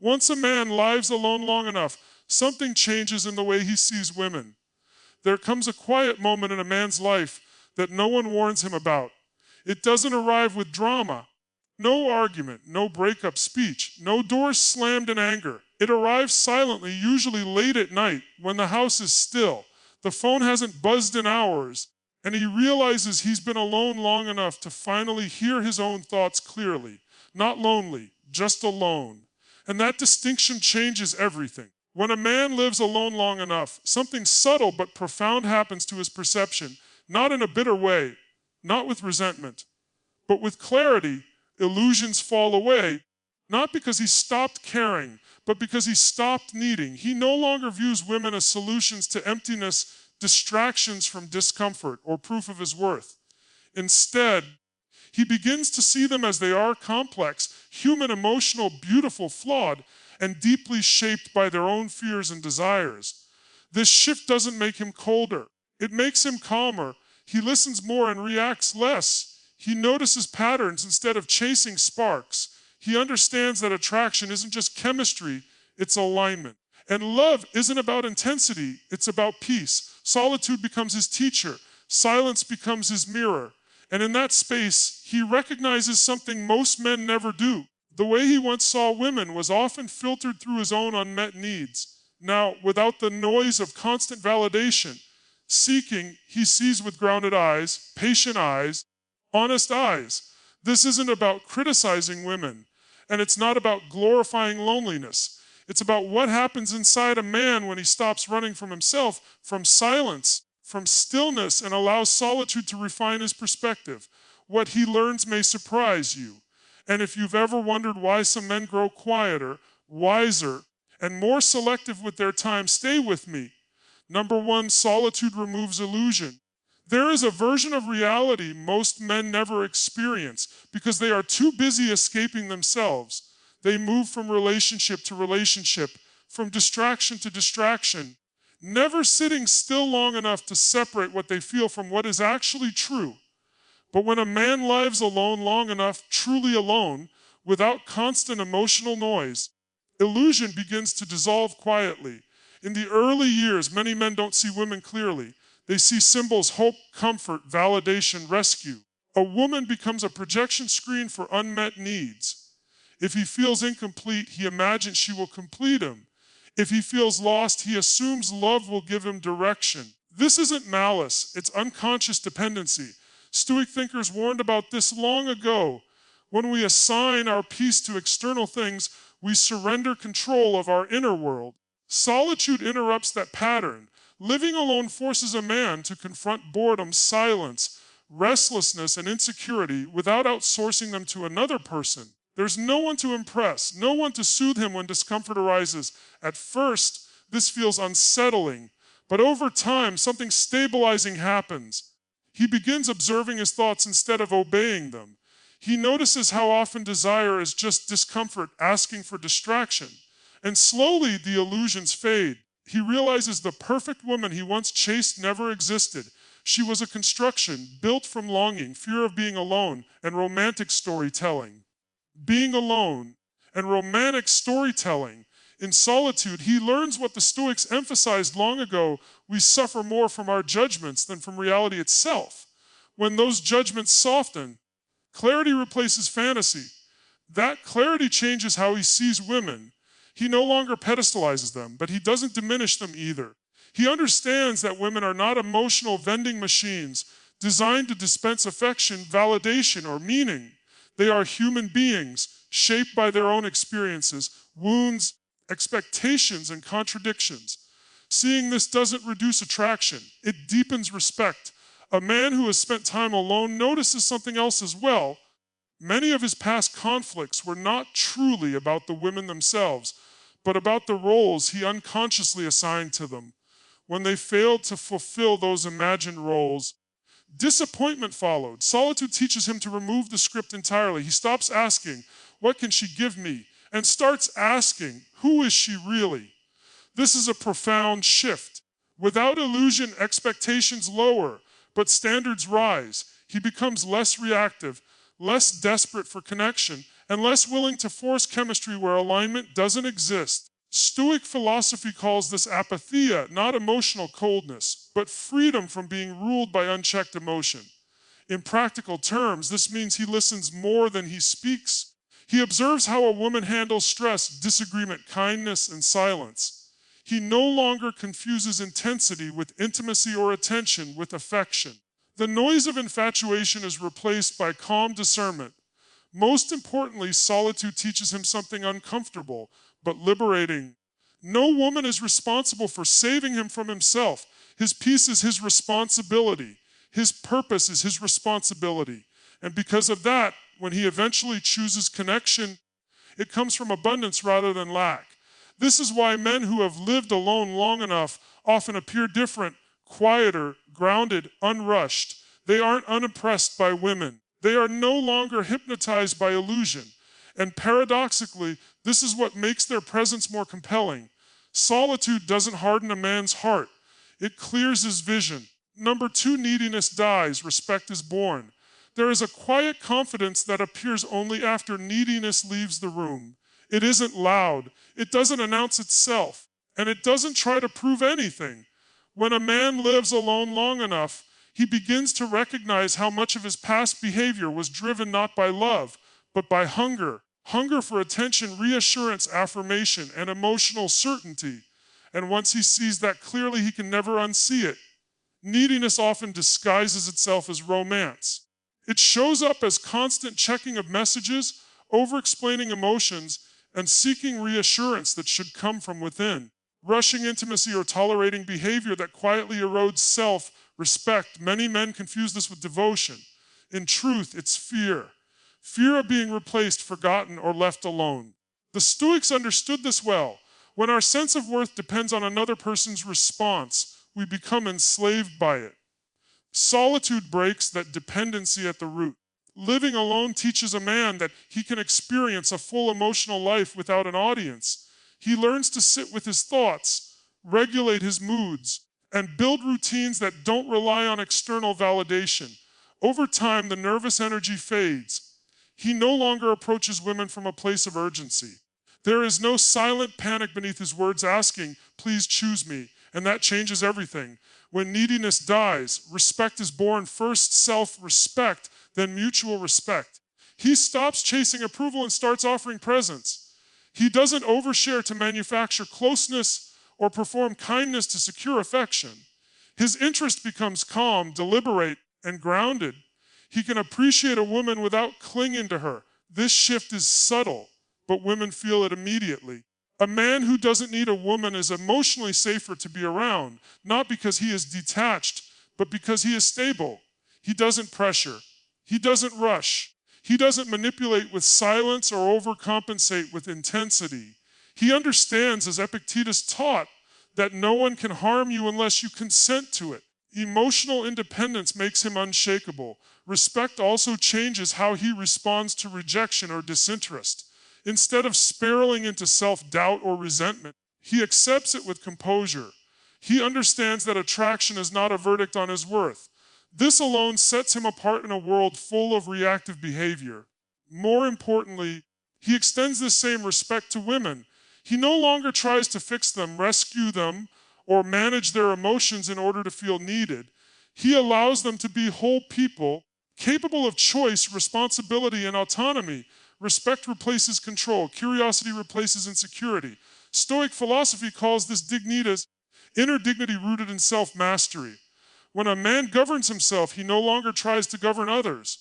Once a man lives alone long enough, something changes in the way he sees women. There comes a quiet moment in a man's life that no one warns him about. It doesn't arrive with drama. No argument, no breakup speech, no doors slammed in anger. It arrives silently, usually late at night, when the house is still. The phone hasn't buzzed in hours, and he realizes he's been alone long enough to finally hear his own thoughts clearly. Not lonely, just alone. And that distinction changes everything. When a man lives alone long enough, something subtle but profound happens to his perception, not in a bitter way, not with resentment, but with clarity. Illusions fall away, not because he stopped caring, but because he stopped needing. He no longer views women as solutions to emptiness, distractions from discomfort, or proof of his worth. Instead, he begins to see them as they are: complex, human, emotional, beautiful, flawed, and deeply shaped by their own fears and desires. This shift doesn't make him colder. It makes him calmer. He listens more and reacts less. He notices patterns instead of chasing sparks. He understands that attraction isn't just chemistry, it's alignment. And love isn't about intensity, it's about peace. Solitude becomes his teacher. Silence becomes his mirror. And in that space, he recognizes something most men never do. The way he once saw women was often filtered through his own unmet needs. Now, without the noise of constant validation, seeking, he sees with grounded eyes, patient eyes, honest eyes. This isn't about criticizing women, and it's not about glorifying loneliness. It's about what happens inside a man when he stops running from himself, from silence, from stillness, and allows solitude to refine his perspective. What he learns may surprise you. And if you've ever wondered why some men grow quieter, wiser, and more selective with their time, stay with me. Number one, solitude removes illusion. There is a version of reality most men never experience because they are too busy escaping themselves. They move from relationship to relationship, from distraction to distraction, never sitting still long enough to separate what they feel from what is actually true. But when a man lives alone long enough, truly alone, without constant emotional noise, illusion begins to dissolve quietly. In the early years, many men don't see women clearly. They see symbols: hope, comfort, validation, rescue. A woman becomes a projection screen for unmet needs. If he feels incomplete, he imagines she will complete him. If he feels lost, he assumes love will give him direction. This isn't malice, it's unconscious dependency. Stoic thinkers warned about this long ago. When we assign our peace to external things, we surrender control of our inner world. Solitude interrupts that pattern. Living alone forces a man to confront boredom, silence, restlessness, and insecurity without outsourcing them to another person. There's no one to impress, no one to soothe him when discomfort arises. At first, this feels unsettling, but over time, something stabilizing happens. He begins observing his thoughts instead of obeying them. He notices how often desire is just discomfort asking for distraction. And slowly, the illusions fade. He realizes the perfect woman he once chased never existed. She was a construction built from longing, fear of being alone, and romantic storytelling. Being alone and romantic storytelling. In solitude, he learns what the Stoics emphasized long ago: we suffer more from our judgments than from reality itself. When those judgments soften, clarity replaces fantasy. That clarity changes how he sees women. He no longer pedestalizes them, but he doesn't diminish them either. He understands that women are not emotional vending machines designed to dispense affection, validation, or meaning. They are human beings shaped by their own experiences, wounds, expectations, and contradictions. Seeing this doesn't reduce attraction, it deepens respect. A man who has spent time alone notices something else as well. Many of his past conflicts were not truly about the women themselves, but about the roles he unconsciously assigned to them. When they failed to fulfill those imagined roles, disappointment followed. Solitude teaches him to remove the script entirely. He stops asking, "What can she give me?" and starts asking, "Who is she really?" This is a profound shift. Without illusion, expectations lower, but standards rise. He becomes less reactive, less desperate for connection, and less willing to force chemistry where alignment doesn't exist. Stoic philosophy calls this apatheia, not emotional coldness, but freedom from being ruled by unchecked emotion. In practical terms, this means he listens more than he speaks. He observes how a woman handles stress, disagreement, kindness, and silence. He no longer confuses intensity with intimacy or attention with affection. The noise of infatuation is replaced by calm discernment. Most importantly, solitude teaches him something uncomfortable but liberating. No woman is responsible for saving him from himself. His peace is his responsibility. His purpose is his responsibility. And because of that, when he eventually chooses connection, it comes from abundance rather than lack. This is why men who have lived alone long enough often appear different, quieter, grounded, unrushed. They aren't unimpressed by women. They are no longer hypnotized by illusion. And paradoxically, this is what makes their presence more compelling. Solitude doesn't harden a man's heart. It clears his vision. Number 2, neediness dies, respect is born. There is a quiet confidence that appears only after neediness leaves the room. It isn't loud, it doesn't announce itself, and it doesn't try to prove anything. When a man lives alone long enough, he begins to recognize how much of his past behavior was driven not by love, but by hunger. Hunger for attention, reassurance, affirmation, and emotional certainty. And once he sees that clearly, he can never unsee it. Neediness often disguises itself as romance. It shows up as constant checking of messages, over-explaining emotions, and seeking reassurance that should come from within. Rushing intimacy or tolerating behavior that quietly erodes self-respect. Many men confuse this with devotion. In truth, it's fear. Fear of being replaced, forgotten, or left alone. The Stoics understood this well. When our sense of worth depends on another person's response, we become enslaved by it. Solitude breaks that dependency at the root. Living alone teaches a man that he can experience a full emotional life without an audience. He learns to sit with his thoughts, regulate his moods, and build routines that don't rely on external validation. Over time, the nervous energy fades. He no longer approaches women from a place of urgency. There is no silent panic beneath his words asking, "Please choose me," and that changes everything. When neediness dies, respect is born, first self-respect, then mutual respect. He stops chasing approval and starts offering presence. He doesn't overshare to manufacture closeness or perform kindness to secure affection. His interest becomes calm, deliberate, and grounded. He can appreciate a woman without clinging to her. This shift is subtle, but women feel it immediately. A man who doesn't need a woman is emotionally safer to be around, not because he is detached, but because he is stable. He doesn't pressure. He doesn't rush. He doesn't manipulate with silence or overcompensate with intensity. He understands, as Epictetus taught, that no one can harm you unless you consent to it. Emotional independence makes him unshakable. Respect also changes how he responds to rejection or disinterest. Instead of spiraling into self-doubt or resentment, he accepts it with composure. He understands that attraction is not a verdict on his worth. This alone sets him apart in a world full of reactive behavior. More importantly, he extends this same respect to women. He no longer tries to fix them, rescue them, or manage their emotions in order to feel needed. He allows them to be whole people, capable of choice, responsibility, and autonomy. Respect replaces control. Curiosity replaces insecurity. Stoic philosophy calls this dignitas, inner dignity rooted in self-mastery. When a man governs himself, he no longer tries to govern others.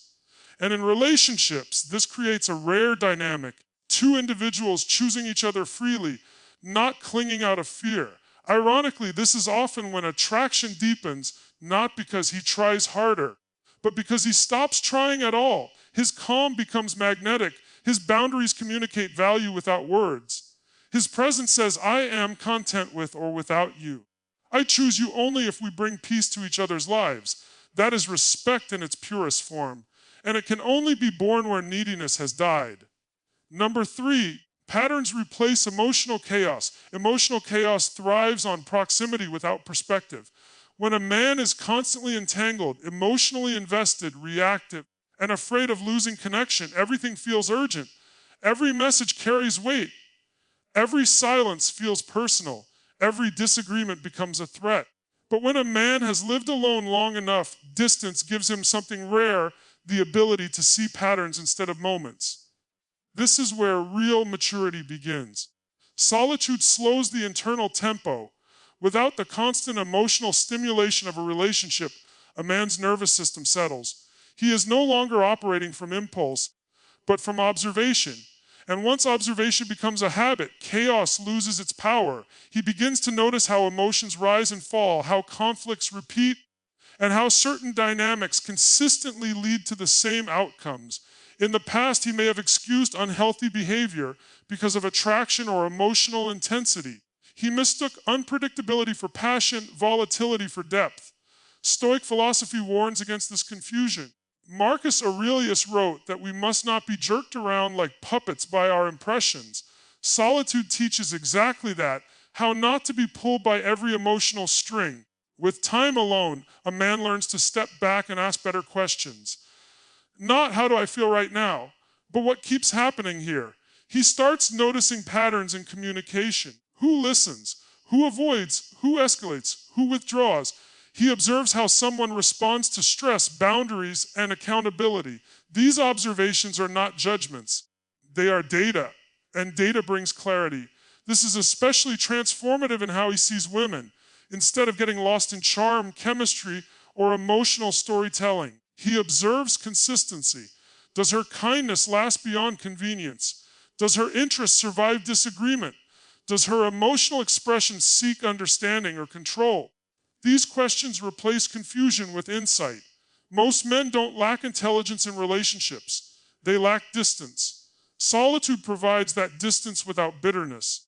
And in relationships, this creates a rare dynamic. Two individuals choosing each other freely, not clinging out of fear. Ironically, this is often when attraction deepens, not because he tries harder, but because he stops trying at all. His calm becomes magnetic. His boundaries communicate value without words. His presence says, "I am content with or without you. I choose you only if we bring peace to each other's lives." That is respect in its purest form, and it can only be born where neediness has died. Number 3, patterns replace emotional chaos. Emotional chaos thrives on proximity without perspective. When a man is constantly entangled, emotionally invested, reactive, and afraid of losing connection, everything feels urgent. Every message carries weight. Every silence feels personal. Every disagreement becomes a threat. But when a man has lived alone long enough, distance gives him something rare, the ability to see patterns instead of moments. This is where real maturity begins. Solitude slows the internal tempo. Without the constant emotional stimulation of a relationship, a man's nervous system settles. He is no longer operating from impulse, but from observation. And once observation becomes a habit, chaos loses its power. He begins to notice how emotions rise and fall, how conflicts repeat, and how certain dynamics consistently lead to the same outcomes. In the past, he may have excused unhealthy behavior because of attraction or emotional intensity. He mistook unpredictability for passion, volatility for depth. Stoic philosophy warns against this confusion. Marcus Aurelius wrote that we must not be jerked around like puppets by our impressions. Solitude teaches exactly that, how not to be pulled by every emotional string. With time alone, a man learns to step back and ask better questions. Not how do I feel right now, but what keeps happening here. He starts noticing patterns in communication. Who listens? Who avoids? Who escalates? Who withdraws? He observes how someone responds to stress, boundaries, and accountability. These observations are not judgments. They are data, and data brings clarity. This is especially transformative in how he sees women. Instead of getting lost in charm, chemistry, or emotional storytelling, he observes consistency. Does her kindness last beyond convenience? Does her interest survive disagreement? Does her emotional expression seek understanding or control? These questions replace confusion with insight. Most men don't lack intelligence in relationships. They lack distance. Solitude provides that distance without bitterness.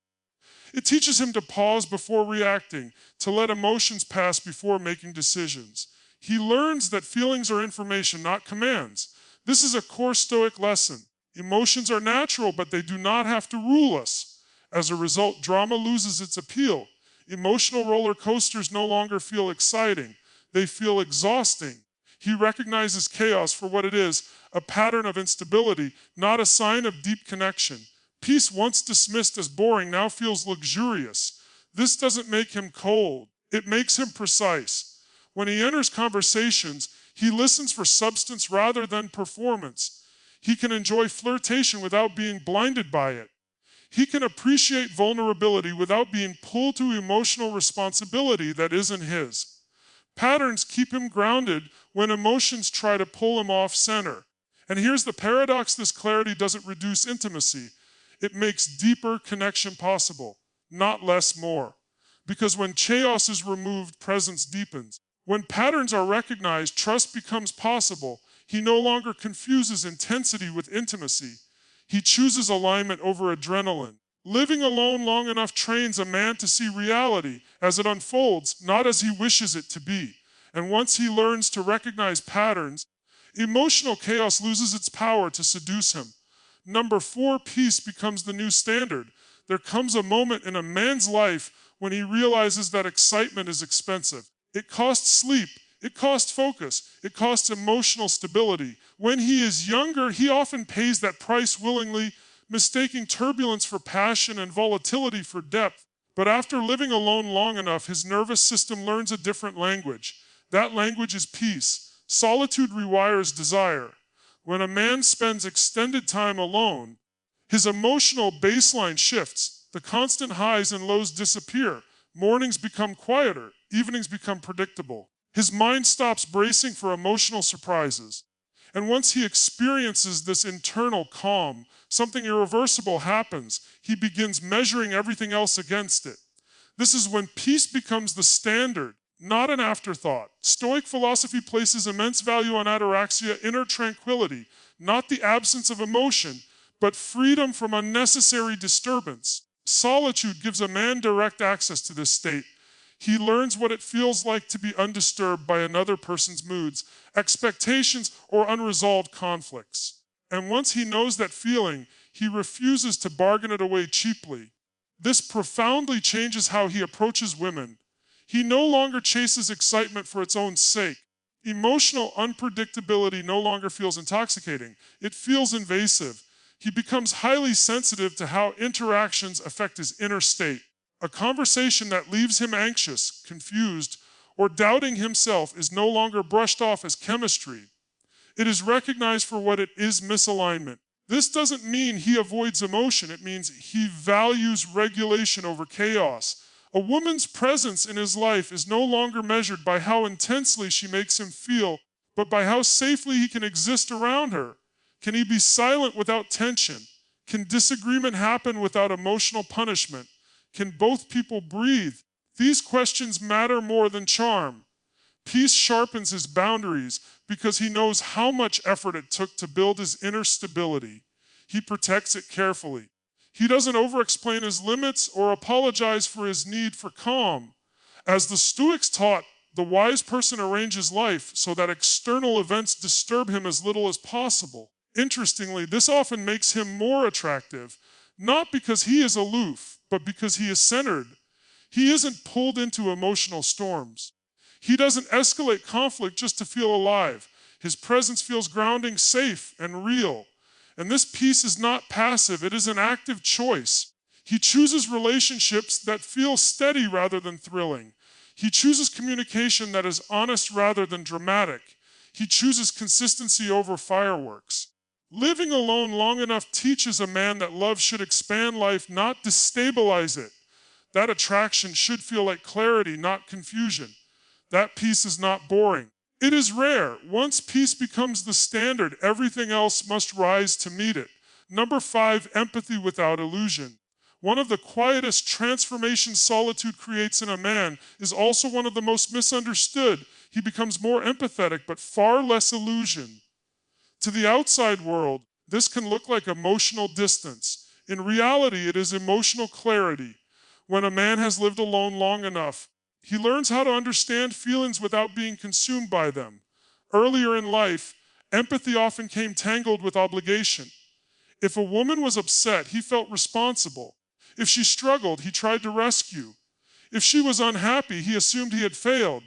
It teaches him to pause before reacting, to let emotions pass before making decisions. He learns that feelings are information, not commands. This is a core Stoic lesson. Emotions are natural, but they do not have to rule us. As a result, drama loses its appeal. Emotional roller coasters no longer feel exciting. They feel exhausting. He recognizes chaos for what it is, a pattern of instability, not a sign of deep connection. Peace, once dismissed as boring, now feels luxurious. This doesn't make him cold. It makes him precise. When he enters conversations, he listens for substance rather than performance. He can enjoy flirtation without being blinded by it. He can appreciate vulnerability without being pulled to emotional responsibility that isn't his. Patterns keep him grounded when emotions try to pull him off center. And here's the paradox: this clarity doesn't reduce intimacy. It makes deeper connection possible, not less, more. Because when chaos is removed, presence deepens. When patterns are recognized, trust becomes possible. He no longer confuses intensity with intimacy. He chooses alignment over adrenaline. Living alone long enough trains a man to see reality as it unfolds, not as he wishes it to be. And once he learns to recognize patterns, emotional chaos loses its power to seduce him. Number 4, peace becomes the new standard. There comes a moment in a man's life when he realizes that excitement is expensive. It costs sleep. It costs focus. It costs emotional stability. When he is younger, he often pays that price willingly, mistaking turbulence for passion and volatility for depth. But after living alone long enough, his nervous system learns a different language. That language is peace. Solitude rewires desire. When a man spends extended time alone, his emotional baseline shifts. The constant highs and lows disappear. Mornings become quieter. Evenings become predictable. His mind stops bracing for emotional surprises. And once he experiences this internal calm, something irreversible happens. He begins measuring everything else against it. This is when peace becomes the standard, not an afterthought. Stoic philosophy places immense value on ataraxia, inner tranquility, not the absence of emotion, but freedom from unnecessary disturbance. Solitude gives a man direct access to this state. He learns what it feels like to be undisturbed by another person's moods, expectations, or unresolved conflicts. And once he knows that feeling, he refuses to bargain it away cheaply. This profoundly changes how he approaches women. He no longer chases excitement for its own sake. Emotional unpredictability no longer feels intoxicating. It feels invasive. He becomes highly sensitive to how interactions affect his inner state. A conversation that leaves him anxious, confused, or doubting himself is no longer brushed off as chemistry. It is recognized for what it is: misalignment. This doesn't mean he avoids emotion. It means he values regulation over chaos. A woman's presence in his life is no longer measured by how intensely she makes him feel, but by how safely he can exist around her. Can he be silent without tension? Can disagreement happen without emotional punishment? Can both people breathe? These questions matter more than charm. Peace sharpens his boundaries because he knows how much effort it took to build his inner stability. He protects it carefully. He doesn't over-explain his limits or apologize for his need for calm. As the Stoics taught, the wise person arranges life so that external events disturb him as little as possible. Interestingly, this often makes him more attractive, not because he is aloof, but because he is centered. He isn't pulled into emotional storms. He doesn't escalate conflict just to feel alive. His presence feels grounding, safe, and real. And this peace is not passive, it is an active choice. He chooses relationships that feel steady rather than thrilling. He chooses communication that is honest rather than dramatic. He chooses consistency over fireworks. Living alone long enough teaches a man that love should expand life, not destabilize it. That attraction should feel like clarity, not confusion. That peace is not boring. It is rare. Once peace becomes the standard, everything else must rise to meet it. Number 5, empathy without illusion. One of the quietest transformations solitude creates in a man is also one of the most misunderstood. He becomes more empathetic, but far less illusion. To the outside world, this can look like emotional distance. In reality, it is emotional clarity. When a man has lived alone long enough, he learns how to understand feelings without being consumed by them. Earlier in life, empathy often came tangled with obligation. If a woman was upset, he felt responsible. If she struggled, he tried to rescue. If she was unhappy, he assumed he had failed.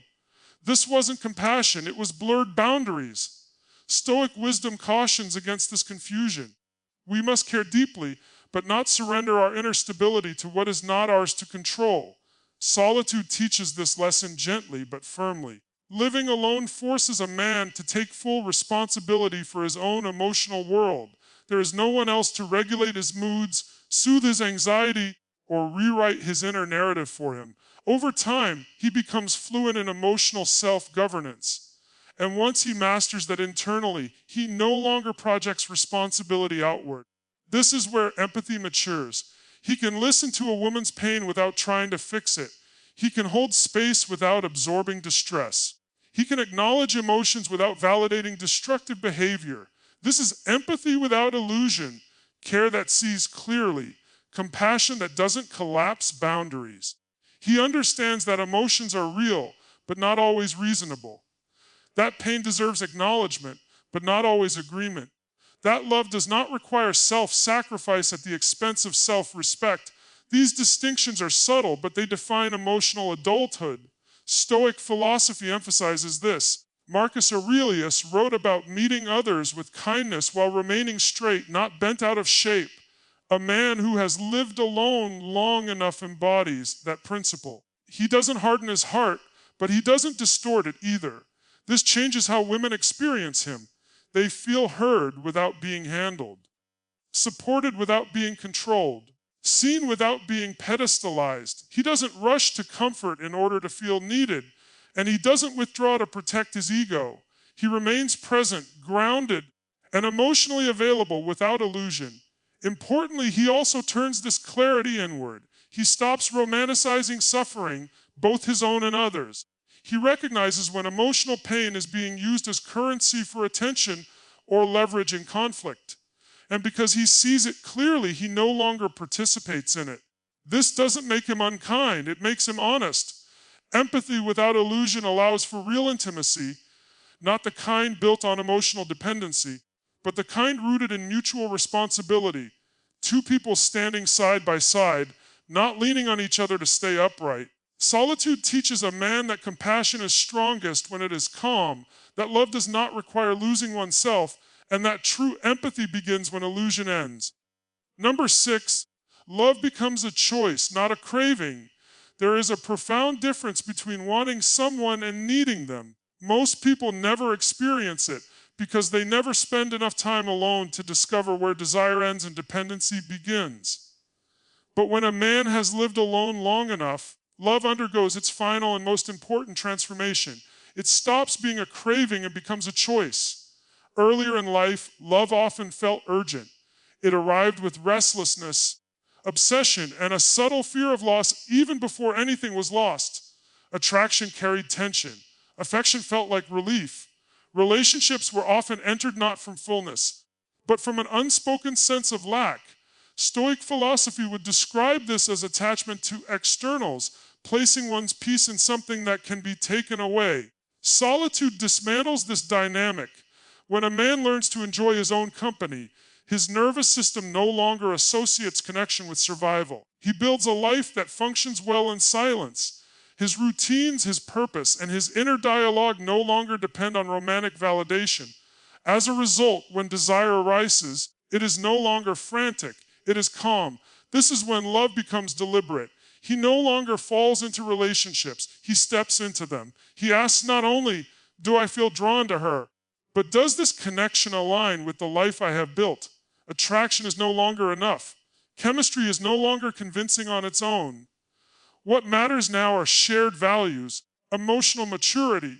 This wasn't compassion, it was blurred boundaries. Stoic wisdom cautions against this confusion. We must care deeply, but not surrender our inner stability to what is not ours to control. Solitude teaches this lesson gently but firmly. Living alone forces a man to take full responsibility for his own emotional world. There is no one else to regulate his moods, soothe his anxiety, or rewrite his inner narrative for him. Over time, he becomes fluent in emotional self-governance. And once he masters that internally, he no longer projects responsibility outward. This is where empathy matures. He can listen to a woman's pain without trying to fix it. He can hold space without absorbing distress. He can acknowledge emotions without validating destructive behavior. This is empathy without illusion, care that sees clearly, compassion that doesn't collapse boundaries. He understands that emotions are real, but not always reasonable. That pain deserves acknowledgement, but not always agreement. That love does not require self-sacrifice at the expense of self-respect. These distinctions are subtle, but they define emotional adulthood. Stoic philosophy emphasizes this. Marcus Aurelius wrote about meeting others with kindness while remaining straight, not bent out of shape. A man who has lived alone long enough embodies that principle. He doesn't harden his heart, but he doesn't distort it either. This changes how women experience him. They feel heard without being handled, supported without being controlled, seen without being pedestalized. He doesn't rush to comfort in order to feel needed, and he doesn't withdraw to protect his ego. He remains present, grounded, and emotionally available without illusion. Importantly, he also turns this clarity inward. He stops romanticizing suffering, both his own and others. He recognizes when emotional pain is being used as currency for attention or leverage in conflict. And because he sees it clearly, he no longer participates in it. This doesn't make him unkind, it makes him honest. Empathy without illusion allows for real intimacy, not the kind built on emotional dependency, but the kind rooted in mutual responsibility. Two people standing side by side, not leaning on each other to stay upright. Solitude teaches a man that compassion is strongest when it is calm, that love does not require losing oneself, and that true empathy begins when illusion ends. Number 6, love becomes a choice, not a craving. There is a profound difference between wanting someone and needing them. Most people never experience it because they never spend enough time alone to discover where desire ends and dependency begins. But when a man has lived alone long enough, love undergoes its final and most important transformation. It stops being a craving and becomes a choice. Earlier in life, love often felt urgent. It arrived with restlessness, obsession, and a subtle fear of loss even before anything was lost. Attraction carried tension. Affection felt like relief. Relationships were often entered not from fullness, but from an unspoken sense of lack. Stoic philosophy would describe this as attachment to externals, placing one's peace in something that can be taken away. Solitude dismantles this dynamic. When a man learns to enjoy his own company, his nervous system no longer associates connection with survival. He builds a life that functions well in silence. His routines, his purpose, and his inner dialogue no longer depend on romantic validation. As a result, when desire arises, it is no longer frantic, it is calm. This is when love becomes deliberate. He no longer falls into relationships, he steps into them. He asks not only, do I feel drawn to her, but does this connection align with the life I have built? Attraction is no longer enough. Chemistry is no longer convincing on its own. What matters now are shared values, emotional maturity,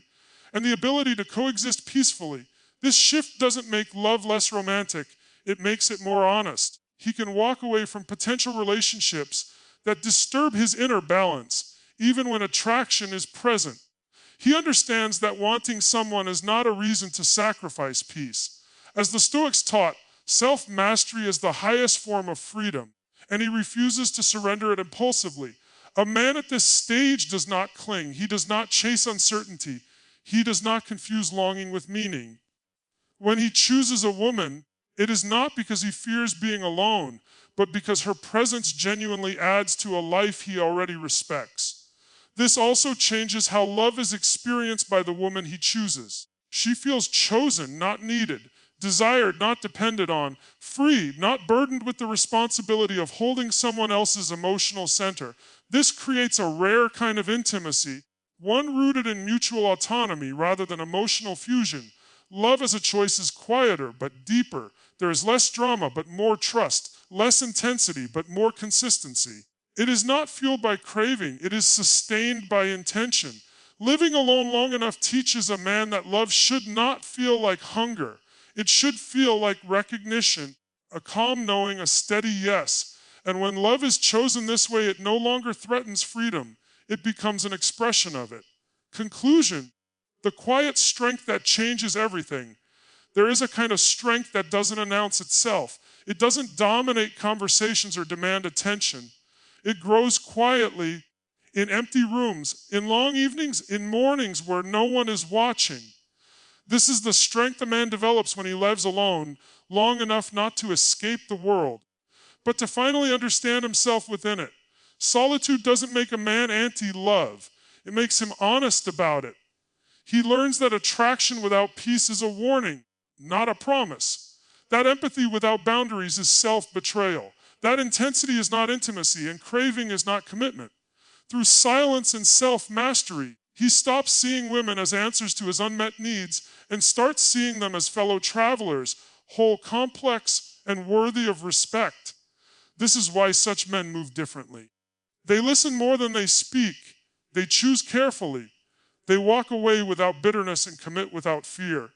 and the ability to coexist peacefully. This shift doesn't make love less romantic, it makes it more honest. He can walk away from potential relationships that disturb his inner balance, even when attraction is present. He understands that wanting someone is not a reason to sacrifice peace. As the Stoics taught, self-mastery is the highest form of freedom, and he refuses to surrender it impulsively. A man at this stage does not cling. He does not chase uncertainty. He does not confuse longing with meaning. When he chooses a woman, it is not because he fears being alone, but because her presence genuinely adds to a life he already respects. This also changes how love is experienced by the woman he chooses. She feels chosen, not needed, desired, not depended on, free, not burdened with the responsibility of holding someone else's emotional center. This creates a rare kind of intimacy, one rooted in mutual autonomy rather than emotional fusion. Love as a choice is quieter but deeper. There is less drama but more trust, less intensity but more consistency. It is not fueled by craving, it is sustained by intention. Living alone long enough teaches a man that love should not feel like hunger. It should feel like recognition, a calm knowing, a steady yes. And when love is chosen this way, it no longer threatens freedom. It becomes an expression of it. Conclusion, the quiet strength that changes everything. There is a kind of strength that doesn't announce itself. It doesn't dominate conversations or demand attention. It grows quietly in empty rooms, in long evenings, in mornings where no one is watching. This is the strength a man develops when he lives alone, long enough not to escape the world, but to finally understand himself within it. Solitude doesn't make a man anti-love. It makes him honest about it. He learns that attraction without peace is a warning, not a promise. That empathy without boundaries is self-betrayal. That intensity is not intimacy, and craving is not commitment. Through silence and self-mastery, he stops seeing women as answers to his unmet needs and starts seeing them as fellow travelers, whole, complex, and worthy of respect. This is why such men move differently. They listen more than they speak. They choose carefully. They walk away without bitterness and commit without fear.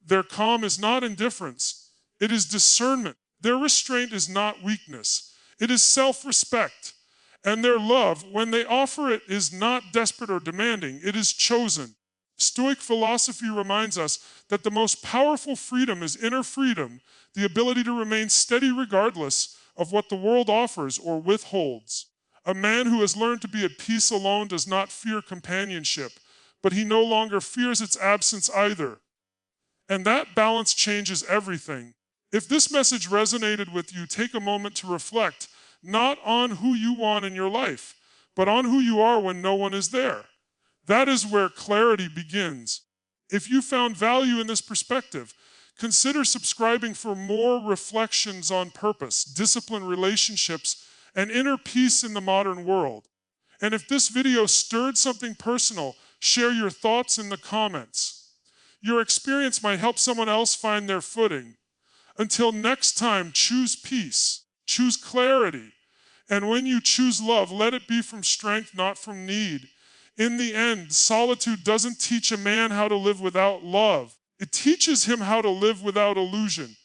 Their calm is not indifference. It is discernment. Their restraint is not weakness. It is self-respect. And their love, when they offer it, is not desperate or demanding. It is chosen. Stoic philosophy reminds us that the most powerful freedom is inner freedom, the ability to remain steady regardless of what the world offers or withholds. A man who has learned to be at peace alone does not fear companionship, but he no longer fears its absence either. And that balance changes everything. If this message resonated with you, take a moment to reflect, not on who you want in your life, but on who you are when no one is there. That is where clarity begins. If you found value in this perspective, Consider subscribing for more reflections on purpose, discipline, relationships, and inner peace in the modern world. And if this video stirred something personal, share your thoughts in the comments. Your experience might help someone else find their footing. Until next time, choose peace, choose clarity, and when you choose love, let it be from strength, not from need. In the end, solitude doesn't teach a man how to live without love. It teaches him how to live without illusion.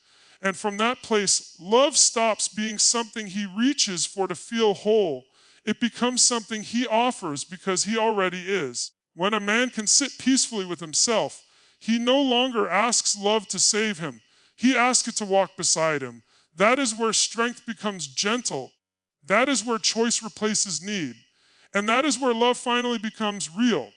And from that place, love stops being something he reaches for to feel whole. It becomes something he offers because he already is. When a man can sit peacefully with himself, he no longer asks love to save him. He asks it to walk beside him. That is where strength becomes gentle. That is where choice replaces need. And that is where love finally becomes real.